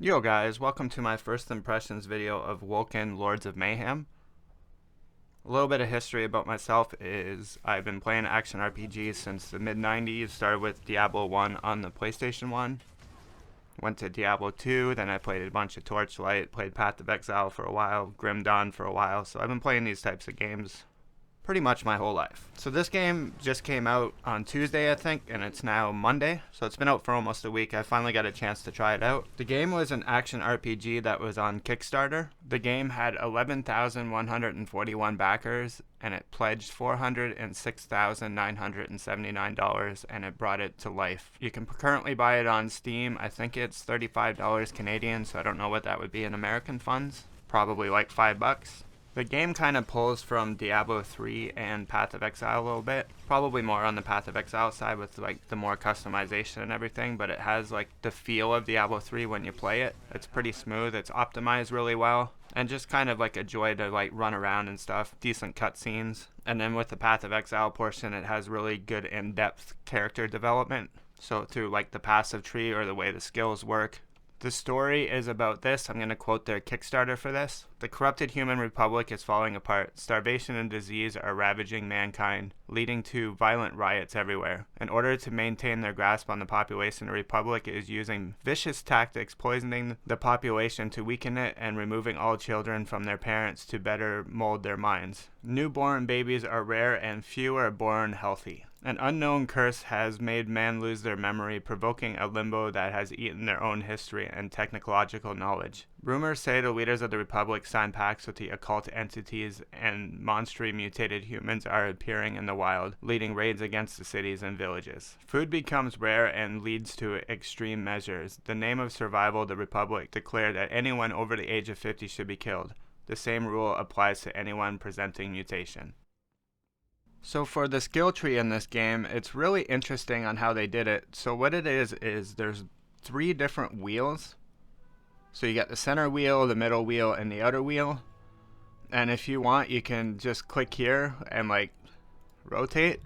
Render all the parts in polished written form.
Yo guys, welcome to my first impressions video of Wolcen Lords of Mayhem. A little bit of history about myself is I've been playing action RPGs since the mid-90s, started with Diablo 1 on the PlayStation 1, went to Diablo 2, then I played a bunch of Torchlight, played Path of Exile for a while, Grim Dawn for a while, so I've been playing these types of games pretty much my whole life. So this game just came out on Tuesday, I think, and it's now Monday, so it's been out for almost a week. I finally got a chance to try it out. The game was an action RPG that was on Kickstarter. The game had 11,141 backers, and it pledged $406,979, and it brought it to life. You can currently buy it on Steam. I think it's $35 Canadian, so I don't know what that would be in American funds. Probably like $5. The game kind of pulls from Diablo 3 and Path of Exile a little bit. Probably more on the Path of Exile side with like the more customization and everything, but it has like the feel of Diablo 3 when you play it. It's pretty smooth, it's optimized really well, and just kind of like a joy to like run around and stuff. Decent cutscenes. And then with the Path of Exile portion, it has really good in-depth character development. So through like the passive tree or the way the skills work. The story is about this. I'm going to quote their Kickstarter for this. The corrupted human republic is falling apart. Starvation and disease are ravaging mankind, leading to violent riots everywhere. In order to maintain their grasp on the population, the republic is using vicious tactics, poisoning the population to weaken it and removing all children from their parents to better mold their minds. Newborn babies are rare and few are born healthy. An unknown curse has made man lose their memory, provoking a limbo that has eaten their own history and technological knowledge. Rumors say the leaders of the Republic signed pacts with the occult entities, and monstrous mutated humans are appearing in the wild, leading raids against the cities and villages. Food becomes rare and leads to extreme measures. The name of survival, the Republic declared that anyone over the age of 50 should be killed. The same rule applies to anyone presenting mutation. So for the skill tree in this game, it's really interesting on how they did it. So what it is there's 3 different wheels. So you got the center wheel, the middle wheel, and the outer wheel. And if you want, you can just click here and like rotate.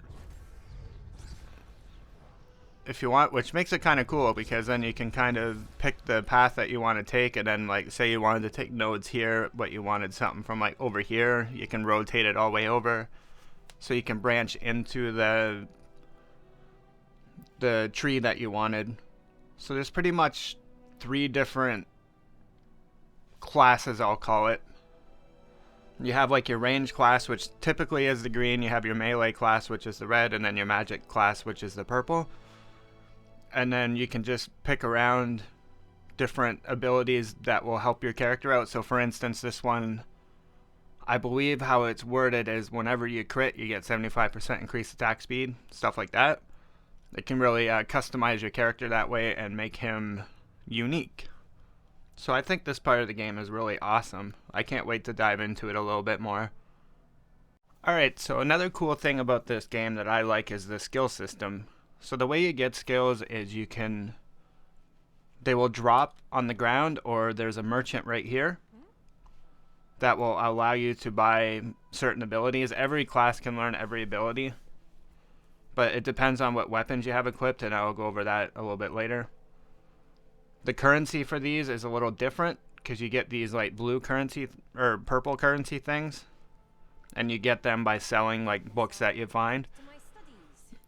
If you want, which makes it kind of cool because then you can kind of pick the path that you want to take, and then like say you wanted to take nodes here, but you wanted something from like over here, you can rotate it all the way over. So you can branch into the tree that you wanted. So there's pretty much 3 different classes, I'll call it. You have like your range class, which typically is the green. You have your melee class, which is the red, and then your magic class, which is the purple. And then you can just pick around different abilities that will help your character out. So for instance, this one, I believe how it's worded is whenever you crit, you get 75% increased attack speed, stuff like that. It can really customize your character that way and make him unique. So I think this part of the game is really awesome. I can't wait to dive into it a little bit more. Alright, so another cool thing about this game that I like is the skill system. So the way you get skills is they will drop on the ground, or there's a merchant right here that will allow you to buy certain abilities. Every class can learn every ability, but it depends on what weapons you have equipped, and I'll go over that a little bit later. The currency for these is a little different because you get these like blue currency or purple currency things, and you get them by selling like books that you find.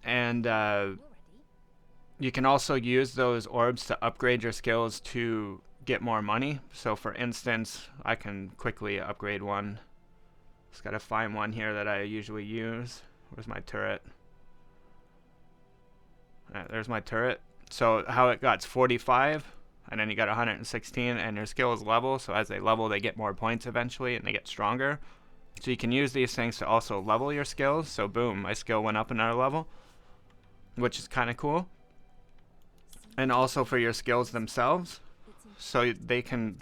And you can also use those orbs to upgrade your skills to get more money. So for instance, I can quickly upgrade one. Just gotta find one here that I usually use. Where's my turret? There's my turret. So how it got 45, and then you got 116, and your skills level. So as they level, they get more points eventually, and they get stronger. So you can use these things to also level your skills. So boom, my skill went up another level, which is kind of cool. And also for your skills themselves, so they can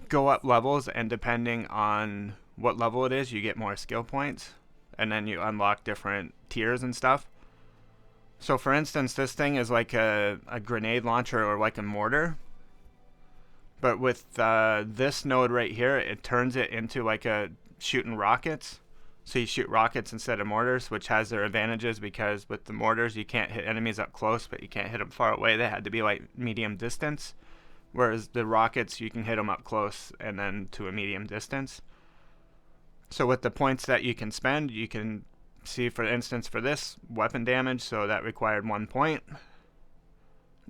go up levels, and depending on what level it is, you get more skill points, and then you unlock different tiers and stuff. So for instance, this thing is like a grenade launcher or like a mortar, but with this node right here, it turns it into like a shooting rockets. So you shoot rockets instead of mortars, which has their advantages because with the mortars you can't hit enemies up close, but you can't hit them far away. They had to be like medium distance. whereas the rockets, you can hit them up close and then to a medium distance. So with the points that you can spend, you can see, for instance, for this, weapon damage, so that required 1 point.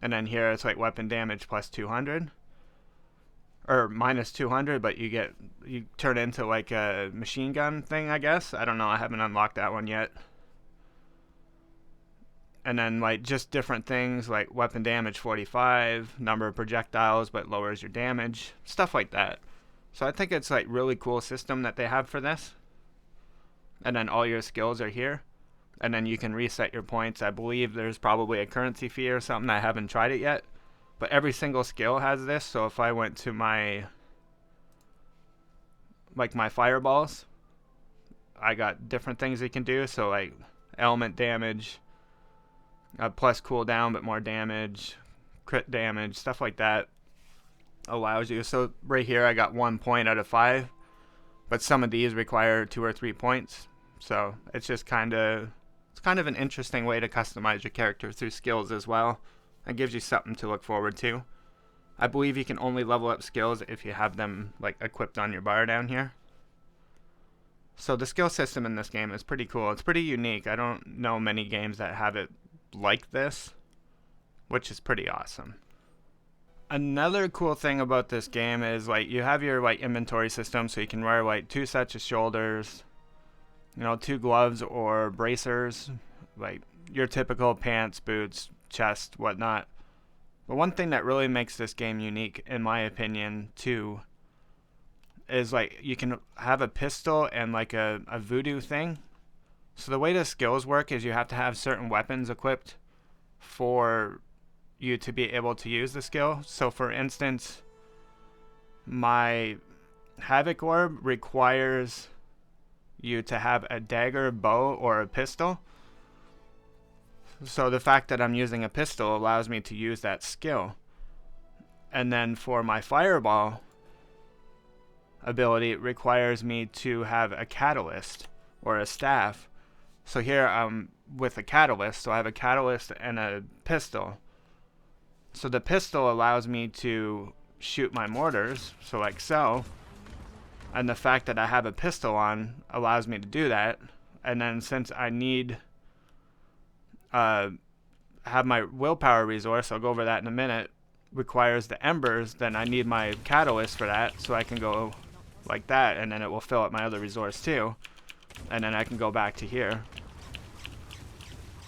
And then here it's like weapon damage plus 200. Or minus 200, but you turn into like a machine gun thing, I guess. I don't know, I haven't unlocked that one yet. And then like just different things like weapon damage 45, number of projectiles but lowers your damage, stuff like that. So I think it's like really cool system that they have for this. And then all your skills are here. And then you can reset your points. I believe there's probably a currency fee or something. I haven't tried it yet. But every single skill has this. So if I went to my fireballs, I got different things you can do. So like element damage, plus cooldown but more damage, crit damage, stuff like that allows you. So right here I got 1 point out of 5, but some of these require 2 or 3 points. So it's just kind of an interesting way to customize your character through skills as well. It gives you something to look forward to. I believe you can only level up skills if you have them like equipped on your bar down here. So the skill system in this game is pretty cool. It's pretty unique. I don't know many games that have it like this, which is pretty awesome. Another cool thing about this game is like you have your like inventory system, so you can wear like 2 sets of shoulders, 2 gloves or bracers, like your typical pants, boots, chest, whatnot. But one thing that really makes this game unique, in my opinion, too, is like you can have a pistol and like a voodoo thing. So the way the skills work is you have to have certain weapons equipped for you to be able to use the skill. So for instance, my Havoc Orb requires you to have a dagger, bow, or a pistol. So the fact that I'm using a pistol allows me to use that skill. And then for my fireball ability, it requires me to have a catalyst or a staff. So here I'm with a catalyst, so I have a catalyst and a pistol. So the pistol allows me to shoot my mortars, so like so. And the fact that I have a pistol on allows me to do that. And then since I need have my willpower resource, I'll go over that in a minute, requires the embers, then I need my catalyst for that, so I can go like that, and then it will fill up my other resource too, and then I can go back to here.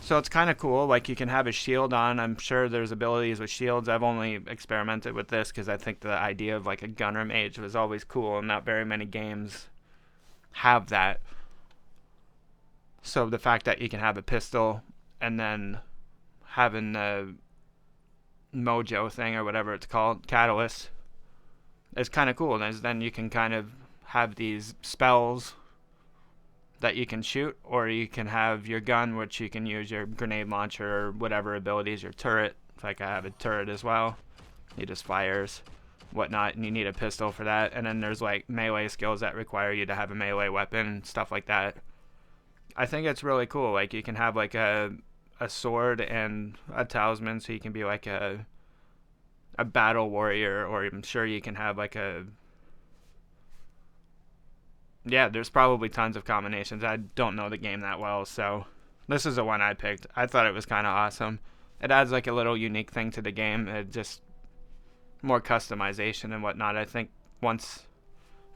So it's kind of cool. Like you can have a shield on. I'm sure there's abilities with shields. I've only experimented with this because I think the idea of like a gunner mage was always cool, and not very many games have that. So the fact that you can have a pistol and then having the mojo thing or whatever it's called, catalyst, is kind of cool. Then you can kind of have these spells that you can shoot, or you can have your gun, which you can use your grenade launcher or whatever abilities, your turret. Like I have a turret as well. It just fires, whatnot, and you need a pistol for that. And then there's like melee skills that require you to have a melee weapon, stuff like that. I think it's really cool. Like you can have like a sword and a talisman, so you can be like a battle warrior, or I'm sure you can have like there's probably tons of combinations. I don't know the game that well, so this is the one I picked. I thought it was kind of awesome. It adds like a little unique thing to the game. It just more customization and whatnot. I think once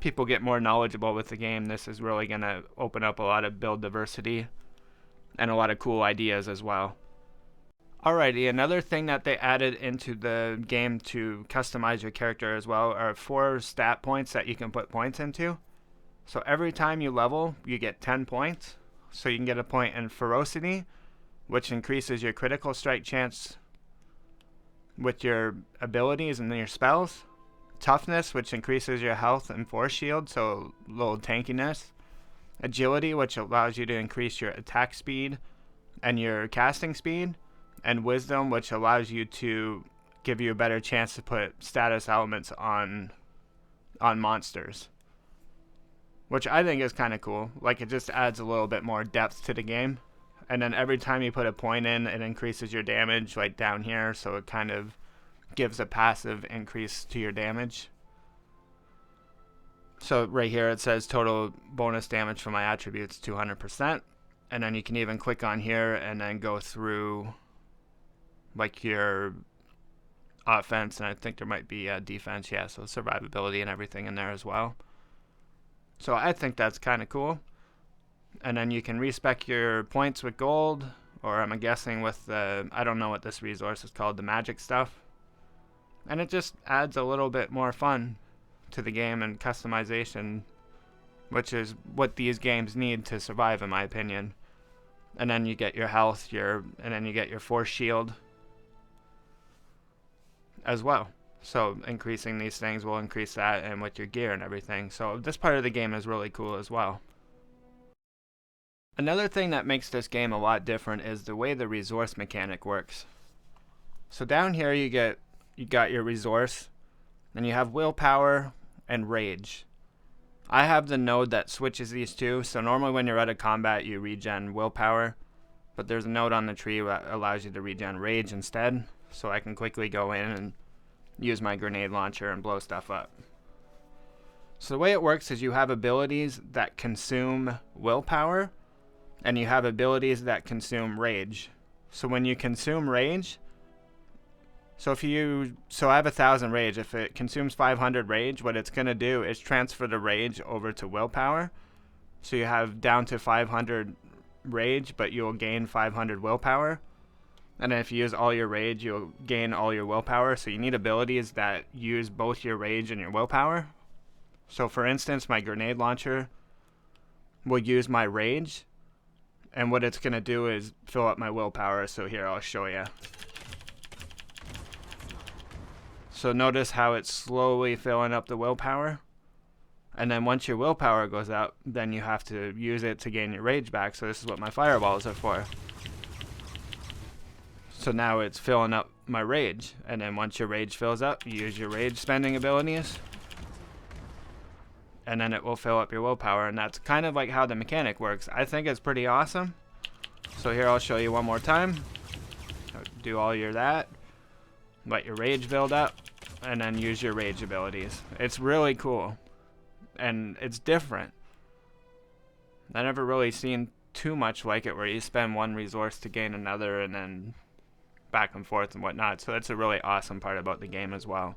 people get more knowledgeable with the game, this is really going to open up a lot of build diversity and a lot of cool ideas as well. Alrighty, another thing that they added into the game to customize your character as well are 4 stat points that you can put points into. So every time you level, you get 10 points. So you can get a point in ferocity, which increases your critical strike chance with your abilities and your spells. Toughness, which increases your health and force shield, so a little tankiness. Agility, which allows you to increase your attack speed and your casting speed. And wisdom, which allows you to give you a better chance to put status elements on monsters, which I think is kind of cool. Like it just adds a little bit more depth to the game. And then every time you put a point in, it increases your damage like down here, so it kind of gives a passive increase to your damage. So right here it says total bonus damage for my attributes 200%. And then you can even click on here and then go through like your offense, and I think there might be defense, yeah, so survivability and everything in there as well. So I think that's kind of cool. And then you can respec your points with gold, or I'm guessing with the, I don't know what this resource is called, the magic stuff. And it just adds a little bit more fun to the game and customization, which is what these games need to survive, in my opinion. And then you get your health, and then you get your force shield as well. So increasing these things will increase that, and with your gear and everything. So this part of the game is really cool as well. Another thing that makes this game a lot different is the way the resource mechanic works. So down here you got your resource, and you have willpower and rage. I have the node that switches these two, so normally when you're out of combat you regen willpower, but there's a node on the tree that allows you to regen rage instead, so I can quickly go in and use my grenade launcher and blow stuff up. So the way it works is you have abilities that consume willpower, and you have abilities that consume rage. So when you consume rage, so I have 1,000 rage. If it consumes 500 rage, what it's going to do is transfer the rage over to willpower. So you have down to 500 rage, but you'll gain 500 willpower. And then if you use all your rage, you'll gain all your willpower. So you need abilities that use both your rage and your willpower. So for instance, my grenade launcher will use my rage, and what it's going to do is fill up my willpower. So here, I'll show you. So notice how it's slowly filling up the willpower. And then once your willpower goes up, then you have to use it to gain your rage back. So this is what my fireballs are for. So now it's filling up my rage. And then once your rage fills up, you use your rage spending abilities, and then it will fill up your willpower. And that's kind of like how the mechanic works. I think it's pretty awesome. So here, I'll show you one more time. Do all your that. Let your rage build up, and then use your rage abilities. It's really cool, and it's different. I never really seen too much like it, where you spend one resource to gain another, and then back and forth and whatnot. So that's a really awesome part about the game as well.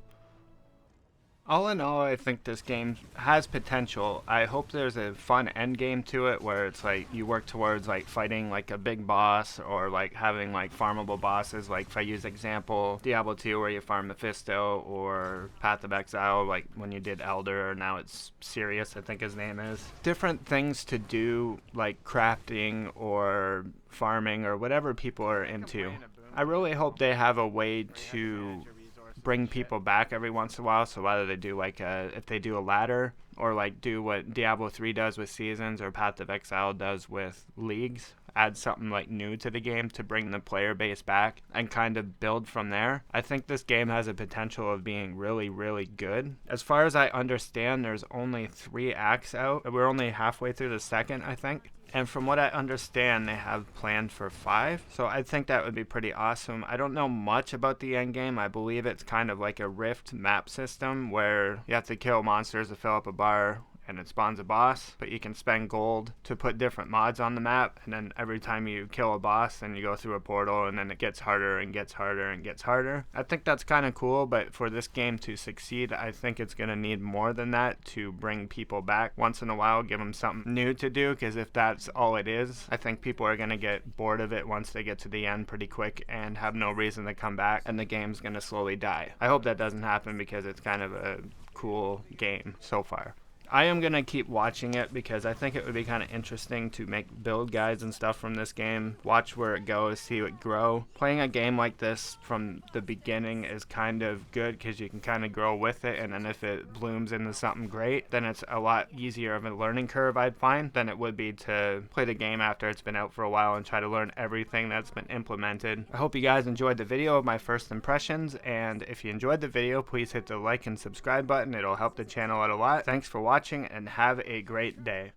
All in all, I think this game has potential. I hope there's a fun end game to it, where it's like you work towards like fighting like a big boss, or like having like farmable bosses, like if I use example Diablo 2 where you farm Mephisto, or Path of Exile like when you did Elder, or now it's Sirius, I think his name is. Different things to do, like crafting or farming or whatever people are into. I really hope they have a way to bring people back every once in a while. So whether they do like if they do a ladder, or like do what Diablo 3 does with seasons, or Path of Exile does with leagues, add something like new to the game to bring the player base back and kind of build from there. I think this game has a potential of being really, really good. As far as I understand, there's only 3 acts out. We're only halfway through the second, I think. And from what I understand, they have planned for 5. So I think that would be pretty awesome. I don't know much about the end game. I believe it's kind of like a Rift map system, where you have to kill monsters to fill up a bar, and it spawns a boss, but you can spend gold to put different mods on the map, and then every time you kill a boss, then you go through a portal, and then it gets harder and gets harder and gets harder. I think that's kind of cool, but for this game to succeed, I think it's going to need more than that to bring people back once in a while, give them something new to do, because if that's all it is, I think people are going to get bored of it once they get to the end pretty quick and have no reason to come back, and the game's going to slowly die. I hope that doesn't happen, because it's kind of a cool game so far. I am going to keep watching it, because I think it would be kind of interesting to make build guides and stuff from this game, watch where it goes, see it grow. Playing a game like this from the beginning is kind of good, because you can kind of grow with it, and then if it blooms into something great, then it's a lot easier of a learning curve, I'd find, than it would be to play the game after it's been out for a while and try to learn everything that's been implemented. I hope you guys enjoyed the video of my first impressions, and if you enjoyed the video, please hit the like and subscribe button. It'll help the channel out a lot. Thanks for watching, and have a great day.